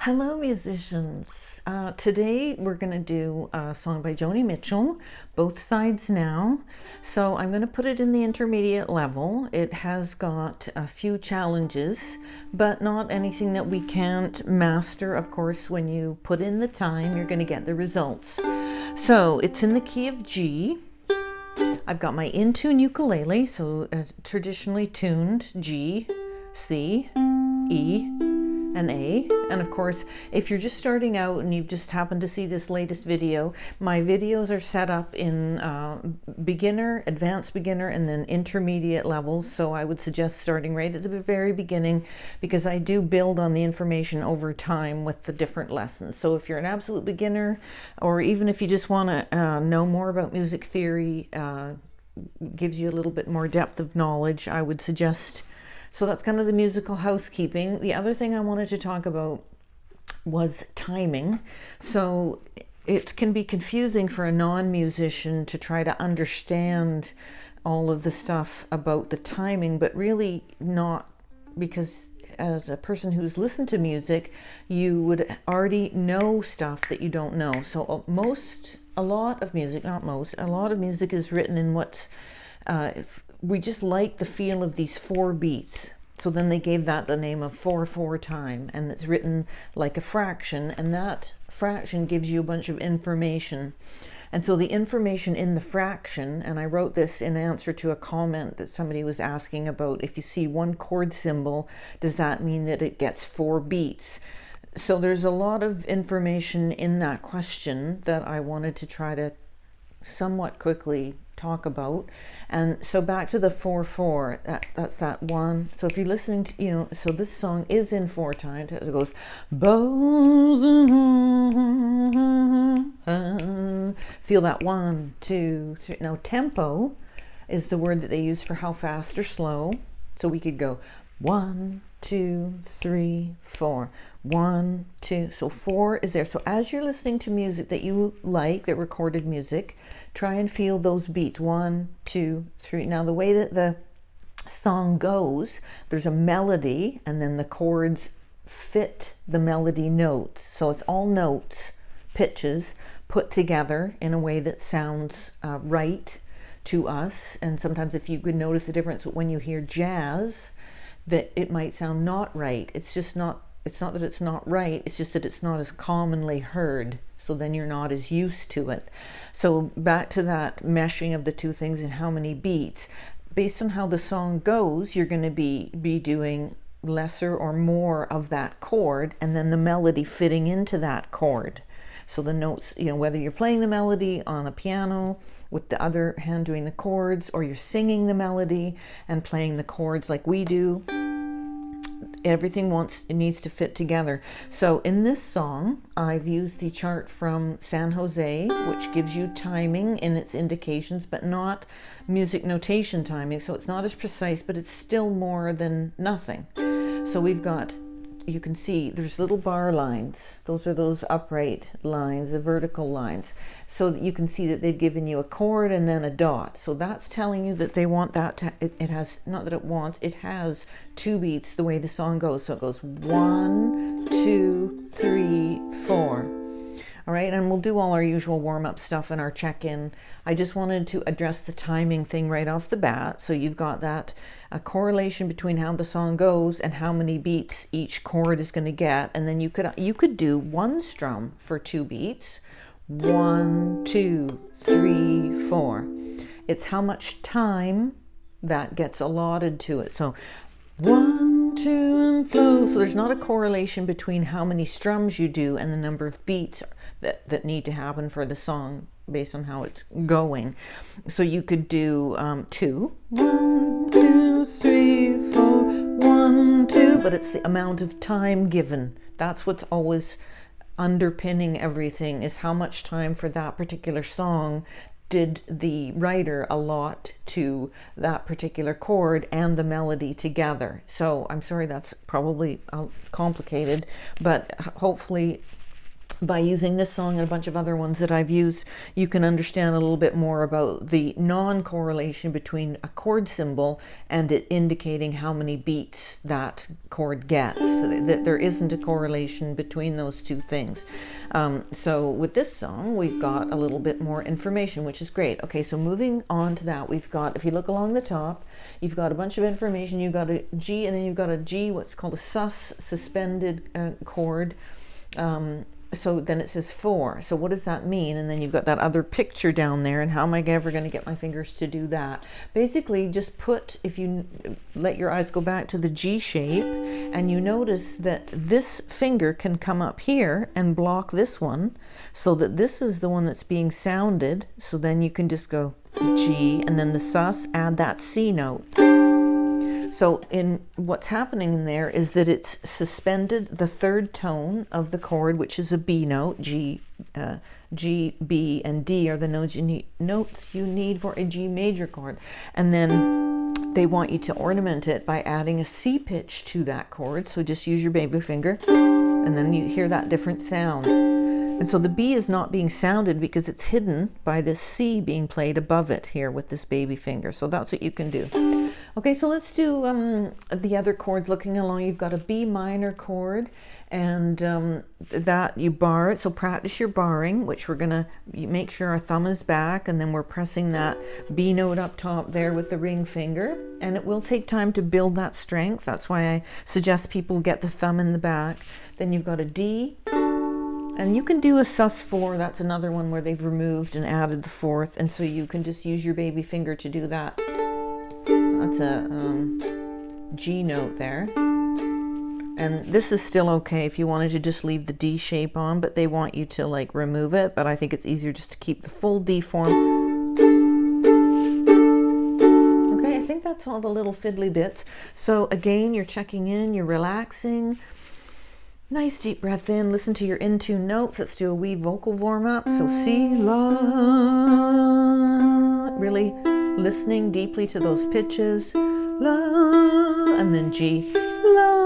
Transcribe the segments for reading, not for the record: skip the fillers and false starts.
Hello, musicians. Today we're going to do a song by Joni Mitchell, Both Sides Now. So I'm going to put it in the intermediate level. It has got a few challenges, but not anything that we can't master. Of course, when you put in the time, you're going to get the results. So it's in the key of G. I've got my in-tune ukulele, so traditionally tuned G, C, E, and A. And of course, if you're just starting out and you've just happened to see this latest video, my videos are set up in beginner, advanced beginner, and then intermediate levels. So I would suggest starting right at the very beginning, because I do build on the information over time with the different lessons. So if you're an absolute beginner, or even if you just want to know more about music theory, gives you a little bit more depth of knowledge, I would suggest. So that's kind of the musical housekeeping. The other thing I wanted to talk about was timing. So it can be confusing for a non-musician to try to understand all of the stuff about the timing, but really not, because as a person who's listened to music, you would already know stuff that you don't know. So a lot of music, not most, a lot of music is written in what's we just like the feel of these 4 beats. So then they gave that the name of 4/4 time, and it's written like a fraction, and that fraction gives you a bunch of information. And so the information in the fraction, and I wrote this in answer to a comment that somebody was asking about, if you see one chord symbol, does that mean that it gets 4 beats? So there's a lot of information in that question that I wanted to try to somewhat quickly talk about. And so back to the 4/4, that's that one. So if you're listening to, so this song is in 4 time. It goes bows, feel that 1, 2, 3. Now tempo is the word that they use for how fast or slow. So we could go 1, 2, 3, 4. 1, 2. So 4 is there. So as you're listening to music that you like, that recorded music, try and feel those beats. 1, 2, 3. Now the way that the song goes, there's a melody, and then the chords fit the melody notes. So it's all notes, pitches, put together in a way that sounds right to us. And sometimes, if you could notice the difference when you hear jazz, that it might sound not right. It's not that it's not right, it's just that it's not as commonly heard. So then you're not as used to it. So back to that meshing of the two things and how many beats. Based on how the song goes, you're going to be doing lesser or more of that chord, and then the melody fitting into that chord. So the notes, whether you're playing the melody on a piano with the other hand doing the chords, or you're singing the melody and playing the chords like we do, everything needs to fit together. So in this song, I've used the chart from San Jose, which gives you timing in its indications, but not music notation timing. So it's not as precise, but it's still more than nothing. So we've got, you can see there's little bar lines. Those are those upright lines, the vertical lines. So that you can see that they've given you a chord and then a dot. So that's telling you that they want that to, it has, not that it wants, it has 2 beats the way the song goes. So it goes 1, 2, 3, 4. All right, and we'll do all our usual warm-up stuff in our check-in. I just wanted to address the timing thing right off the bat. So you've got that a correlation between how the song goes and how many beats each chord is going to get. And then you could do 1 strum for 2 beats. 1, 2, 3, 4. It's how much time that gets allotted to it. So 1, 2, and flow. So there's not a correlation between how many strums you do and the number of beats that need to happen for the song based on how it's going. So you could do 2, 1, 2, 3, 4, 1, 2, but it's the amount of time given. That's what's always underpinning everything, is how much time for that particular song did the writer allot to that particular chord and the melody together. So I'm sorry, that's probably complicated, but hopefully by using this song and a bunch of other ones that I've used, you can understand a little bit more about the non-correlation between a chord symbol and it indicating how many beats that chord gets. So that there isn't a correlation between those two things. So with this song, we've got a little bit more information, which is great. Okay, so moving on to that, we've got, if you look along the top, you've got a bunch of information. You've got a G, and then you've got a G, what's called a sus, suspended chord. So then it says 4. So what does that mean? And then you've got that other picture down there. And how am I ever going to get my fingers to do that? Basically, just put, if you let your eyes go back to the G shape, and you notice that this finger can come up here and block this one, so that this is the one that's being sounded. So then you can just go G, and then the sus, add that C note. So in what's happening in there is that it's suspended the third tone of the chord, which is a B note. G, B, and D are the notes you need for a G major chord. And then they want you to ornament it by adding a C pitch to that chord. So just use your baby finger, and then you hear that different sound. And so the B is not being sounded because it's hidden by this C being played above it here with this baby finger. So that's what you can do. Okay, so let's do the other chords. Looking along, you've got a B minor chord, and that you bar it. So practice your barring, which we're gonna make sure our thumb is back, and then we're pressing that B note up top there with the ring finger. And it will take time to build that strength. That's why I suggest people get the thumb in the back. Then you've got a D. And you can do a sus4, that's another one where they've removed and added the fourth, and so you can just use your baby finger to do that. That's a G note there. And this is still okay if you wanted to just leave the D shape on, but they want you to like remove it, but I think it's easier just to keep the full D form. Okay, I think that's all the little fiddly bits. So again, you're checking in, you're relaxing. Nice deep breath in, listen to your in-tune notes. Let's do a wee vocal warm-up. So C, La, really listening deeply to those pitches. La, and then G, La.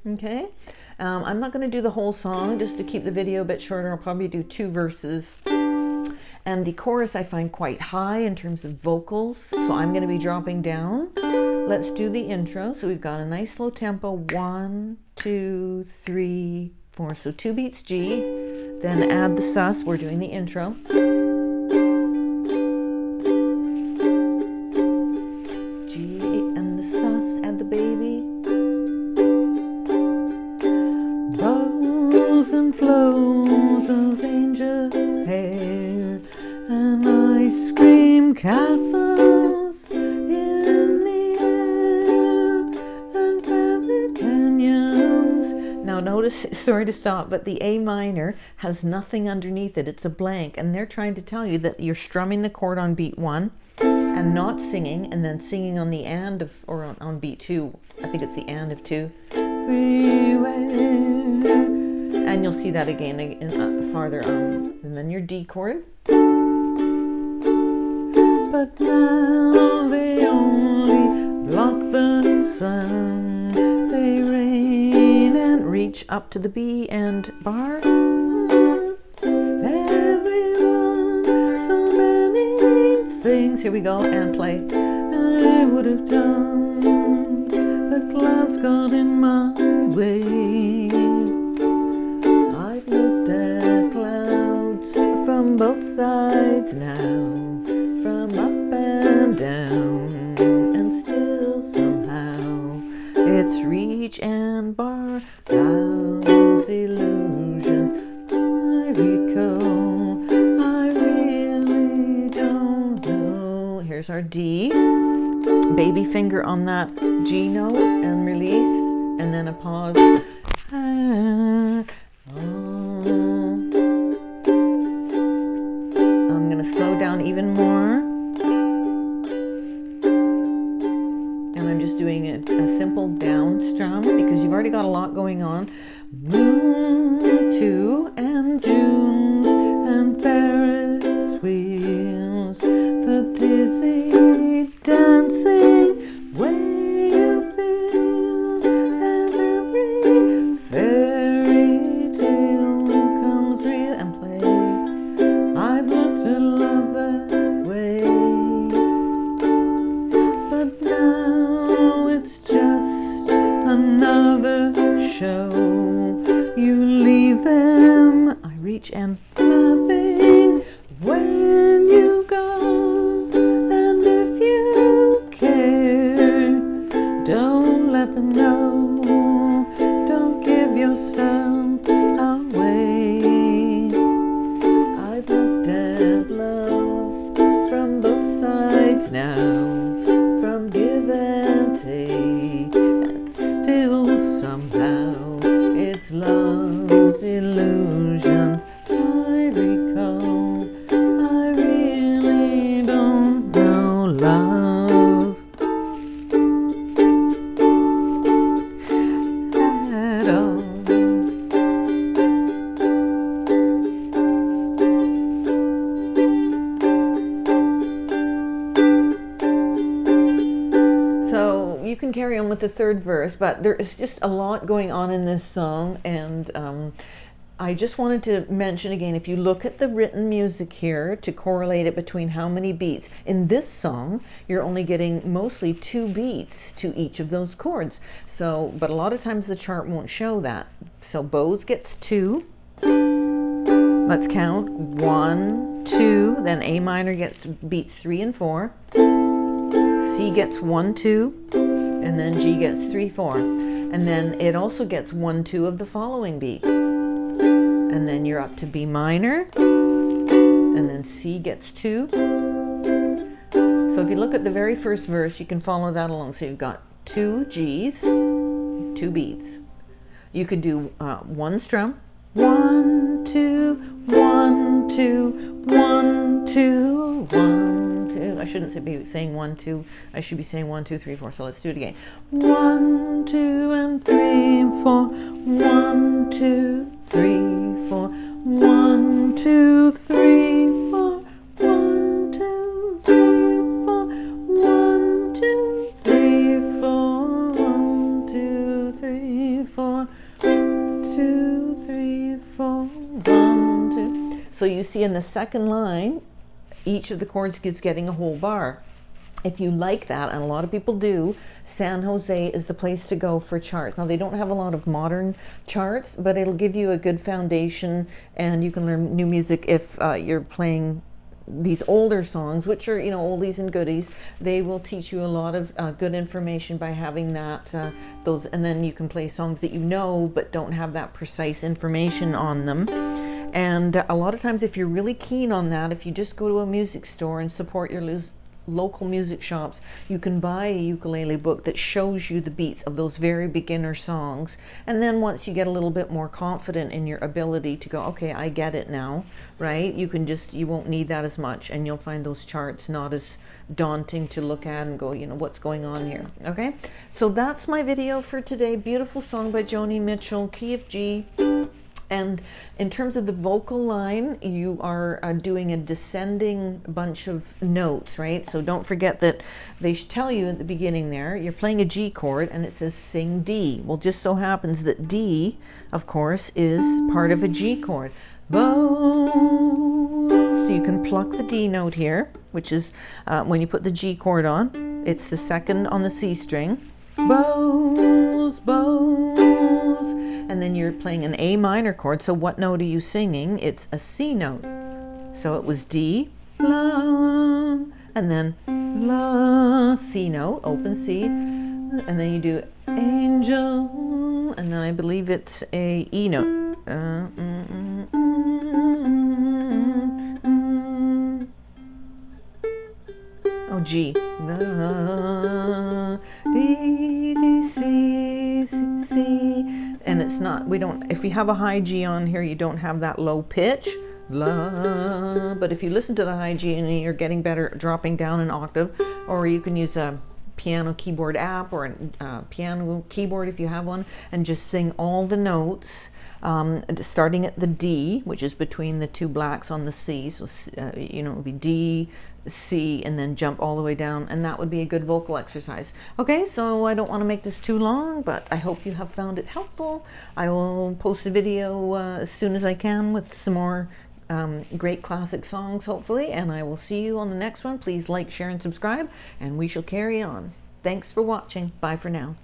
Okay, I'm not going to do the whole song just to keep the video a bit shorter. I'll probably do 2 verses. And the chorus I find quite high in terms of vocals, so I'm going to be dropping down. Let's do the intro. So we've got a nice slow tempo, 1, 2, 3, 4. So 2 beats G, then add the sus. We're doing the intro. G and the sus, add the baby. Bows and flows of angel hair and ice cream castles in the air and feathered canyons. Now notice, sorry to stop, but the A minor has nothing underneath it. It's a blank, and they're trying to tell you that you're strumming the chord on beat 1 and not singing, and then singing on the and of, or on beat 2. I think it's the and of 2. And you'll see that again farther on. And then your D chord. But now they only block the sun. They rain and reach up to the B and bar. Everyone, so many things. Here we go, and play. I would have done. The clouds got in my way. I've looked at clouds from both sides now. From up and down, and still somehow it's reach and bar. Clouds, illusion, I recall. I really don't know. Here's our D. Baby finger on that G note and release, and then a pause. I'm going to slow down even more. And I'm just doing a simple down strum because you've already got a lot going on. Moon, 2 and Junes and Ferris wheels. The dizzy dancing way you feel, and every fairy tale beach and laughing when you go. And if you care, don't let them know. Don't give yourself away. I've looked at love from both sides now, from give and take, and still somehow it's love's illusions I recall. I really don't know love at all. So you can carry on with the third verse, but there is just a lot going on in this song, and I just wanted to mention again, if you look at the written music here to correlate it between how many beats, in this song you're only getting mostly 2 beats to each of those chords. So, but a lot of times the chart won't show that. So bows gets 2. Let's count 1, 2, then A minor gets beats 3 and 4. C gets 1, 2, and then G gets 3, 4. And then it also gets 1, 2 of the following beat. And then you're up to B minor, and then C gets 2. So if you look at the very first verse, you can follow that along. So you've got 2 G's, 2 beats. You could do 1 strum, 1, 2, 1, 2, 1, 2, 1, 2. I shouldn't be saying 1, 2. I should be saying 1, 2, 3, 4. So let's do it again. 1, 2, and 3, 4. 1, 2, 3, 4. 1, 2, 3, 4. 1, 2, 3, 4. 1, 2, 3, 4. 1, 2, 3, 4. 2, 3, 4. 1, 2. So you see in the second line, each of the chords is getting a whole bar. If you like that, and a lot of people do, San Jose is the place to go for charts. Now, they don't have a lot of modern charts, but it'll give you a good foundation, and you can learn new music if you're playing these older songs, which are, you know, oldies and goodies. They will teach you a lot of good information by having that, those, and then you can play songs that you know but don't have that precise information on them. And a lot of times, if you're really keen on that, if you just go to a music store and support your local music shops, you can buy a ukulele book that shows you the beats of those very beginner songs. And then once you get a little bit more confident in your ability to go, okay, I get it now, right? You won't need that as much, and you'll find those charts not as daunting to look at and go, you know, what's going on here, okay? So that's my video for today. Beautiful song by Joni Mitchell, key of G. And in terms of the vocal line, you are doing a descending bunch of notes, right? So don't forget that they tell you at the beginning there, you're playing a G chord and it says sing D. Well, just so happens that D, of course, is part of a G chord. Bows. So you can pluck the D note here, which is when you put the G chord on, it's the second on the C string. Bows, bows. And then you're playing an A minor chord. So what note are you singing? It's a C note. So it was D, La, and then La, C note, open C. And then you do Angel, and then I believe it's a E note. Oh, G. La, D, D, C, C, C. And it's not, if you have a high G on here, you don't have that low pitch. La. But if you listen to the high G and you're getting better at dropping down an octave, or you can use a piano keyboard app or a piano keyboard if you have one, and just sing all the notes. Starting at the D, which is between the two blacks on the C, so you know, it would be D, C, and then jump all the way down, and that would be a good vocal exercise. Okay, so I don't want to make this too long, but I hope you have found it helpful. I will post a video as soon as I can with some more great classic songs, hopefully, and I will see you on the next one. Please like, share, and subscribe, and we shall carry on. Thanks for watching. Bye for now.